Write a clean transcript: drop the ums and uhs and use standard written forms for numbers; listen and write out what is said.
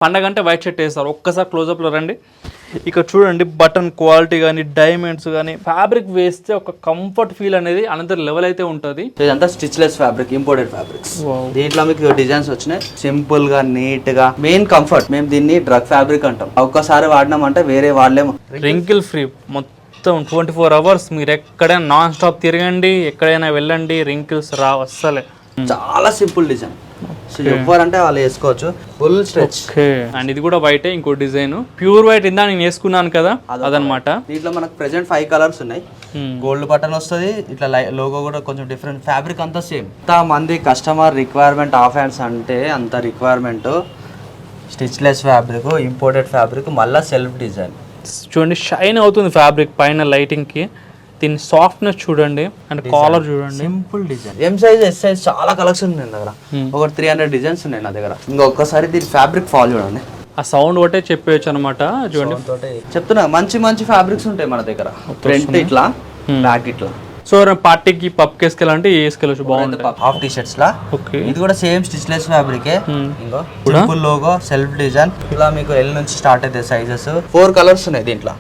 పండగ అంటే white shirt వేస్తారు. ఒక్కసారి క్లోజప్లో రండి, ఇక్కడ చూడండి బటన్ క్వాలిటీ కానీ డైమండ్స్ కానీ ఫ్యాబ్రిక్ వేస్తే ఒక కంఫర్ట్ ఫీల్ అనేది అనదర్ లెవెల్ అయితే ఉంటుంది. ఇదంతా స్టిచ్లెస్ ఫ్యాబ్రిక్, ఇంపోర్టెడ్ ఫ్యాబ్రిక్స్. దీంట్లో మీకు డిజైన్స్ వచ్చినాయి, సింపుల్ గా నీట్ గా. మెయిన్ కంఫర్ట్, మేము దీన్ని డ్రగ్ ఫ్యాబ్రిక్ అంటాం. ఒక్కసారి వాడినామంటే వేరే వాడలేము. రింకిల్ ఫ్రీ, మొత్తం 24 hours మీరు ఎక్కడైనా నాన్ స్టాప్ తిరగండి, ఎక్కడైనా వెళ్ళండి, రింకిల్స్ రావు అస్సలే. చాలా సింపుల్ డిజైన్, సో ఎవరంటే వాళ్ళు వేసుకోవచ్చు. Full stretch. అండ్ ఇది కూడా వైట్, ఇంకో డిజైన్ ప్యూర్ వైట్. ఇందా నేను వేసుకున్నాను కదా, అదనమాట. దీంట్లో మనకు ప్రెసెంట్ 5 కలర్స్ ఉన్నాయి. గోల్డ్ బటన్ వస్తుంది, ఇట్లా లోగో కూడా కొంచెం డిఫరెంట్. ఫ్యాబ్రిక్ అంతా సేమ్. ఎంత మంది కస్టమర్ రిక్వైర్మెంట్ ఆఫ్ హ్యాండ్స్ అంటే అంత requirement. Stitchless fabric, imported fabric, మళ్ళీ సెల్ఫ్ డిజైన్. చూడండి షైన్ అవుతుంది ఫ్యాబ్రిక్ పైన లైటింగ్ కి. దీని సాఫ్ట్నెస్ చూడండి, అండ్ కాలర్ చూడండి, simple design. M size, S size చాలా కలెక్షన్ ఉన్నాయి నా దగ్గర. ఒక 300 డిజైన్స్ ఉన్నాయి నా దగ్గర. ఇంకొకసారి దీని ఫ్యాబ్రిక్ ఫాల్ చూడండి, ఆ సౌండ్ ఒకటే చెప్పేయచ్చు అనమాట. చూడండి చెప్తున్నా, మంచి మంచి ఫ్యాబ్రిక్స్ ఉంటాయి మన దగ్గర. ఫ్రంట్ ఇట్లా, బ్యాక్ ఇట్లా. సో పార్టీకి పప్ వేసుకెళ్ళాలంటే వేసుకెళ్ళచ్చు, బాగుంటుంది. హాఫ్ టీ షర్ట్స్ లా. ఓకే, ఇది కూడా సేమ్ స్టిచ్లెస్ ఫ్యాబ్రికే. ఇంకో సింపుల్ లోగో, సెల్ఫ్ డిజైన్. ఇలా మీకు ఎల్ నుంచి స్టార్ట్ అయితే సైజెస్ 4 కలర్స్ ఉన్నాయి దీంట్లో.